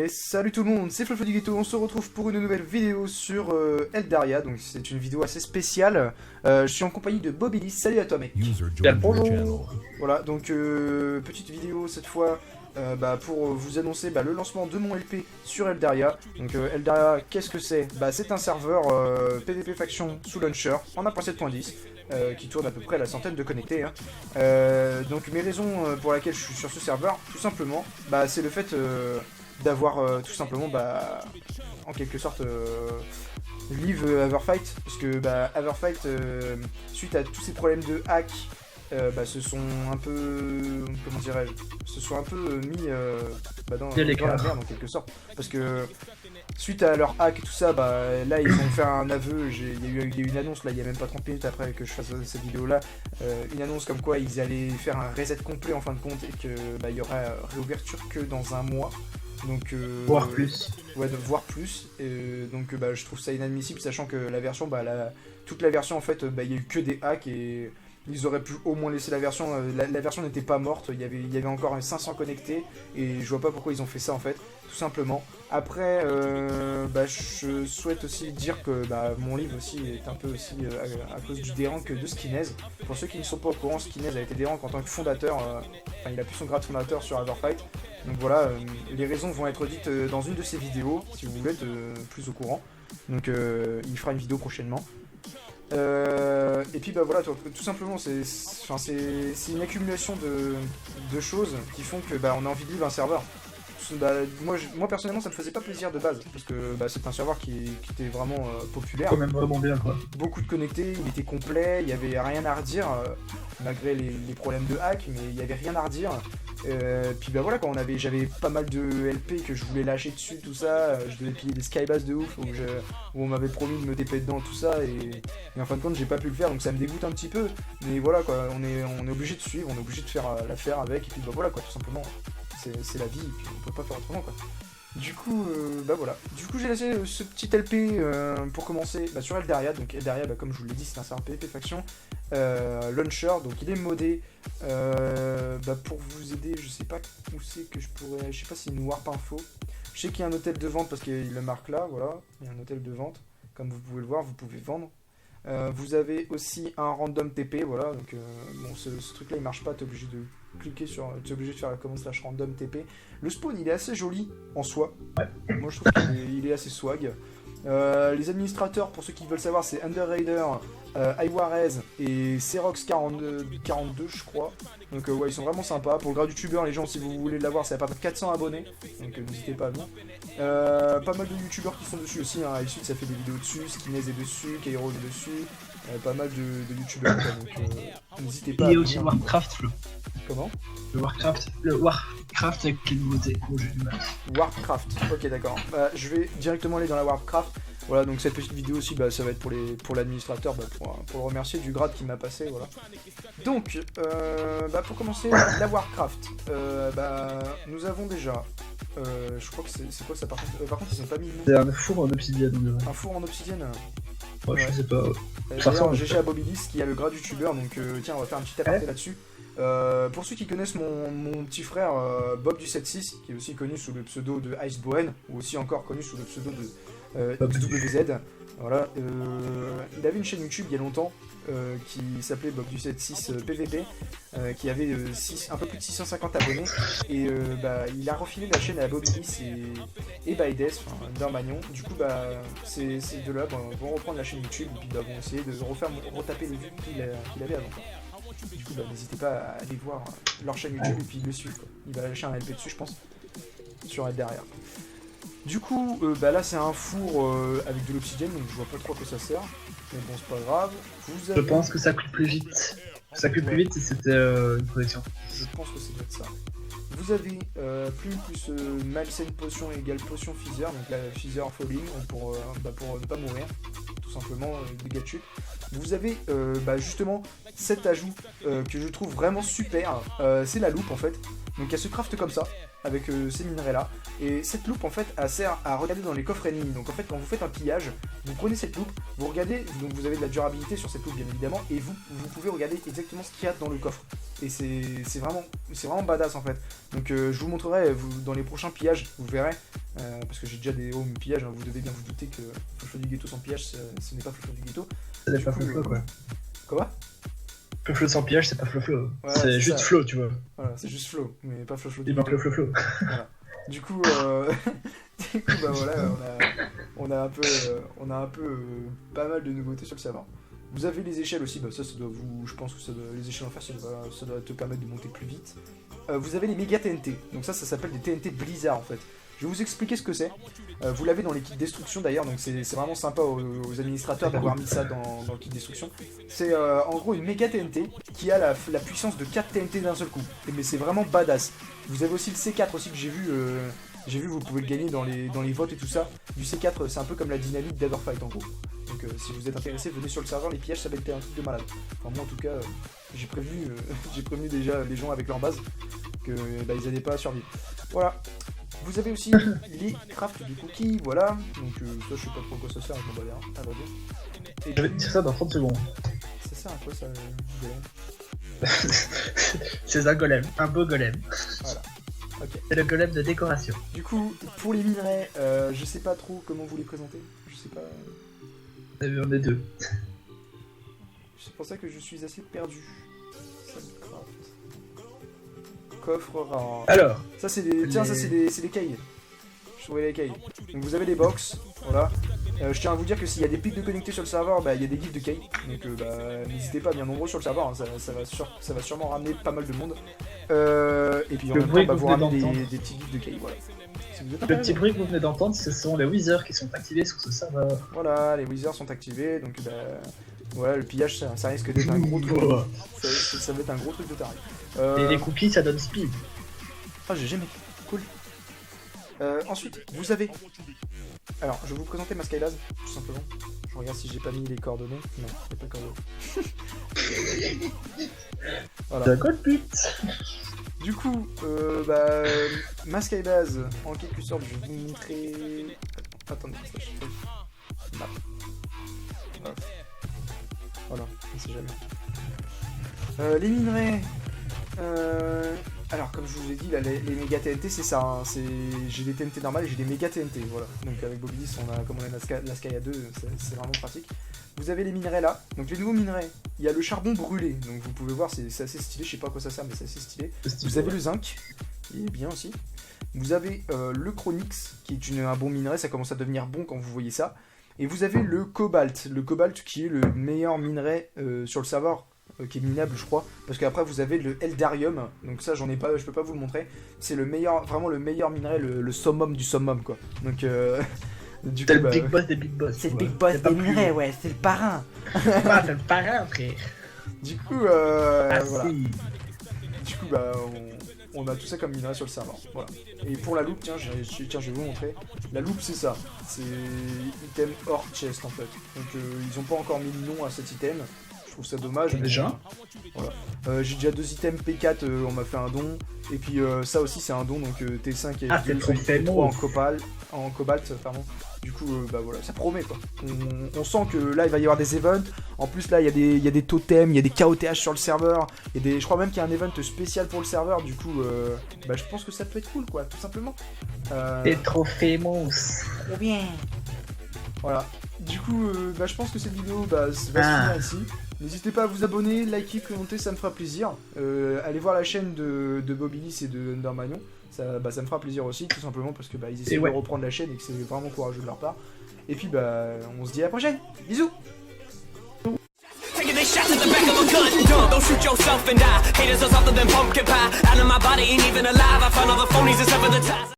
Et salut tout le monde, c'est Flo du Ghetto, on se retrouve pour une nouvelle vidéo sur Eldaria, donc c'est une vidéo assez spéciale. Je suis en compagnie de Bobilis, salut à toi mec. Bonjour. Voilà, donc petite vidéo cette fois pour vous annoncer le lancement de mon LP sur Eldaria. Donc Eldaria, qu'est-ce que c'est? C'est un serveur PvP faction sous launcher en 1.7.10. Qui tourne à peu près à la centaine de connectés. Donc mes raisons pour lesquelles je suis sur ce serveur, tout simplement, c'est le fait d'avoir tout simplement, en quelque sorte, leave Everfight, parce que Everfight, suite à tous ces problèmes de hack, se sont un peu, comment dirais-je, se sont un peu mis dans la merde en quelque sorte, parce que suite à leur hack et tout ça, là ils ont fait un aveu, il y a eu une annonce là il y a même pas 30 minutes après que je fasse cette vidéo là, une annonce comme quoi ils allaient faire un reset complet en fin de compte et que il y aurait réouverture que dans un mois. Donc voire plus. Ouais, voire plus. Donc je trouve ça inadmissible, sachant que la version, toute la version en fait, il y a eu que des hacks et ils auraient pu au moins laisser la version. La version n'était pas morte, il y avait encore 500 connectés et je vois pas pourquoi ils ont fait ça en fait, tout simplement. Après, je souhaite aussi dire que mon livre aussi est un peu aussi à cause du dérank de Skinez. Pour ceux qui ne sont pas au courant, Skinez a été dérank en tant que fondateur, il a pu son grade fondateur sur Everfight. Donc voilà, les raisons vont être dites dans une de ses vidéos, si vous voulez être plus au courant. Donc il fera une vidéo prochainement. Et puis voilà, tout simplement, c'est une accumulation de choses qui font que on a envie de vivre un serveur. Moi personnellement ça me faisait pas plaisir de base, parce que c'est un serveur qui était vraiment populaire. Quand même vraiment bien quoi. Beaucoup de connectés, il était complet, il y avait rien à redire, malgré les problèmes de hack, mais il y avait rien à redire. Puis voilà, j'avais pas mal de LP que je voulais lâcher dessus, tout ça, je devais piller des skybass de ouf où on m'avait promis de me TP dedans, tout ça, et en fin de compte j'ai pas pu le faire, donc ça me dégoûte un petit peu, mais voilà quoi, on est obligé de suivre, on est obligé de faire l'affaire avec, et puis voilà quoi, tout simplement, c'est la vie, et puis on peut pas faire autrement quoi. Du coup, voilà. Du coup, j'ai laissé ce petit LP pour commencer sur Eldaria. Donc Eldaria, comme je vous l'ai dit, c'est un serveur PvP faction launcher. Donc il est modé pour vous aider. Je sais pas où c'est que je pourrais. Je sais pas si c'est une warp info. Je sais qu'il y a un hôtel de vente parce qu'il le marque là. Voilà, il y a un hôtel de vente. Comme vous pouvez le voir, vous pouvez vendre. Vous avez aussi un random TP, voilà, donc ce truc là il marche pas, t'es obligé de cliquer sur, t'es obligé de faire la commande / random TP. Le spawn il est assez joli en soi, moi je trouve qu'il est assez swag. Les administrateurs, pour ceux qui veulent savoir, c'est Underraider, Iwarez et Cerox 42 je crois. Donc ils sont vraiment sympas. Pour le grade youtubeur, les gens, si vous voulez l'avoir, c'est à partir de 400 abonnés, donc n'hésitez pas à nous. Pas mal de youtubeurs qui sont dessus aussi, hein. Ici ça fait des vidéos dessus, Skinez est dessus, Kairo est dessus, pas mal de youtubeurs, donc n'hésitez pas. Il y a aussi Warcraft, Flo. Comment? Le Warcraft avec les nouveautés. Oh, j'ai du mal. Warcraft, ok d'accord. Je vais directement aller dans la Warcraft. Voilà, donc cette petite vidéo aussi, ça va être pour l'administrateur, pour le remercier du grade qu'il m'a passé, voilà. Donc, pour commencer, la Warcraft, nous avons déjà, je crois que c'est quoi ça par contre ils ont pas mis le nom. C'est un four en obsidienne, on dirait. Un four en obsidienne. Ouais, je sais pas. D'ailleurs, GG à Bobilis qui a le grade youtubeur, donc tiens, on va faire un petit aparté là-dessus. Pour ceux qui connaissent mon petit frère Bob du 7.6, qui est aussi connu sous le pseudo de Iceboen, ou aussi encore connu sous le pseudo de WZ, voilà, il avait une chaîne YouTube il y a longtemps qui s'appelait Bob du 7.6 PVP, qui avait un peu plus de 650 abonnés, et il a refilé la chaîne à Bobilis et Baides, enfin Undermagnon. Du coup ces deux-là vont reprendre la chaîne YouTube et puis vont essayer de retaper les vues qu'il avait avant. Du coup n'hésitez pas à aller voir leur chaîne YouTube et puis le suivre quoi. Il va lâcher un LP dessus je pense, sur être derrière. Du coup là c'est un four avec de l'obsidienne, donc je vois pas trop à quoi ça sert, mais bon c'est pas grave. Je pense que ça cuit plus vite. Ça cuit plus vite si c'était une connexion. Je pense que c'est peut-être ça. Vous avez plume plus malsaine potion égale potion Feather, donc la Feather Falling pour ne pas mourir, tout simplement, dégâts de chute. Vous avez justement cet ajout que je trouve vraiment super, c'est la loupe en fait. Donc elle se craft comme ça, avec ces minerais là. Et cette loupe en fait elle sert à regarder dans les coffres ennemis. Donc en fait quand vous faites un pillage, vous prenez cette loupe, vous regardez, donc vous avez de la durabilité sur cette loupe bien évidemment, et vous pouvez regarder exactement ce qu'il y a dans le coffre. Et c'est vraiment badass en fait. Donc je vous montrerai dans les prochains pillages, vous verrez, parce que j'ai déjà des home pillages, hein, vous devez bien vous douter que Floflo du Ghetto sans pillage, ce n'est pas Floflo du Ghetto. Ça n'est pas Floflo quoi. Quoi? Floflo sans pillage, c'est pas Floflo. Ouais, c'est juste ça. Flo, tu vois. Voilà, c'est juste Flo, mais pas Floflo. Il manque le Floflo. Voilà. Du coup, bah voilà, on a un peu pas mal de nouveautés sur le serveur. Vous avez les échelles aussi, bah ça doit vous, je pense que les échelles en face, ça doit te permettre de monter plus vite. Vous avez les méga TNT, donc ça s'appelle des TNT Blizzard en fait. Je vais vous expliquer ce que c'est. Vous l'avez dans les kits destruction d'ailleurs, donc c'est vraiment sympa aux administrateurs d'avoir mis ça dans le kit destruction. C'est en gros une méga TNT qui a la puissance de 4 TNT d'un seul coup. Mais c'est vraiment badass. Vous avez aussi le C4 aussi que j'ai vu, vous pouvez le gagner dans les votes et tout ça. Du C4, c'est un peu comme la dynamite d'Everfight en gros. Donc si vous êtes intéressé, venez sur le serveur, les pillages ça va être un truc de malade. Enfin moi en tout cas, j'ai prévenu déjà les gens avec leur base que bah, ils n'allaient pas survivre. Voilà. Vous avez aussi les crafts du cookie, voilà. Donc ça je sais pas trop à quoi ça sert, je m'en bats rien, à vrai dire. Je vais te dire ça dans 30 secondes. Ça sert à quoi ça, c'est un golem, un beau golem. Voilà. Okay. C'est le golem de décoration. Du coup, pour les minerais, je sais pas trop comment vous les présenter. Je sais pas. On est deux. C'est pour ça que je suis assez perdu. Coffre rare. Alors. Ça c'est des. Tiens, ça c'est des cailles. Je trouvais les cailles. Donc vous avez des box, voilà. Je tiens à vous dire que s'il y a des pics de connectés sur le serveur, bah il y a des gifs de cailles. Donc bah n'hésitez pas, bien nombreux sur le serveur, hein, ça va sûrement ramener pas mal de monde. Et puis en même temps, bah, vous ramenez des petits gifs de cailles, voilà. Si le petit bruit que vous venez d'entendre, ce sont les Wizards qui sont activés sur ce serveur. Voilà, les Wizards sont activés, donc bah voilà, le pillage ça risque d'être un gros truc. Ça va être un gros truc de taré. Et les cookies ça donne speed. Ah j'ai jamais. Cool. Ensuite, vous avez. Alors, je vais vous présenter ma skybase, tout simplement. Je regarde si j'ai pas mis les coordonnées. Non, il n'y a pas de coordonnées. Voilà. C'est un code but. Du coup, bah, ma skybase, en quelque sorte, je vais vous montrer. Attendez, map. Voilà, on sait jamais. Les minerais. Alors comme je vous ai dit, là, les méga TNT c'est ça, hein, j'ai des TNT normales et j'ai des méga TNT, voilà. Donc avec Bobilis, comme on a la Sky à 2, c'est vraiment pratique. Vous avez les minerais là, donc les nouveaux minerais, il y a le charbon brûlé, donc vous pouvez voir, c'est assez stylé, je sais pas à quoi ça sert mais c'est assez stylé. Vous avez le zinc, il est bien aussi. Vous avez le chronix, qui est un bon minerai, ça commence à devenir bon quand vous voyez ça. Et vous avez le cobalt qui est le meilleur minerai sur le serveur. Qui est minable je crois, parce qu'après vous avez le Eldarium, donc ça j'en ai pas, je peux pas vous le montrer, c'est le meilleur, vraiment le meilleur minerai, le summum du summum quoi, donc du coup, c'est le big boss des big boss, c'est le big boss des minerais, ouais, c'est le parrain. Ah, c'est le parrain frère. Du coup voilà, du coup bah on a tout ça comme minerai sur le serveur, voilà. Et pour la loupe, tiens je vais vous montrer, la loupe c'est ça, c'est item hors chest en fait, donc ils ont pas encore mis le nom à cet item. Je trouve ça dommage. Déjà voilà. J'ai déjà 2 items P4, on m'a fait un don. Et puis ça aussi c'est un don, donc T5 et T3 en cobalt, pardon. Du coup bah voilà, ça promet quoi. On sent que là il va y avoir des events. En plus là il y a des totems, il y a des KOTH sur le serveur. Je crois même qu'il y a un event spécial pour le serveur. Du coup bah je pense que ça peut être cool quoi, tout simplement. T'es trop famous. Trop bien. Voilà. Du coup bah je pense que cette vidéo va se finir ici. N'hésitez pas à vous abonner, liker, commenter, ça me fera plaisir. Allez voir la chaîne de Bobilis et de Undermanion, ça me fera plaisir aussi, tout simplement parce que ils essaient de reprendre la chaîne et que c'est vraiment courageux de leur part. Et puis on se dit à la prochaine, bisous. Taking this shot to the back of a gun. Don't shoot yourself and die. Haters are softer than pumpkin pie. Out of my body ain't even alive. I found all the phonies except for the ties.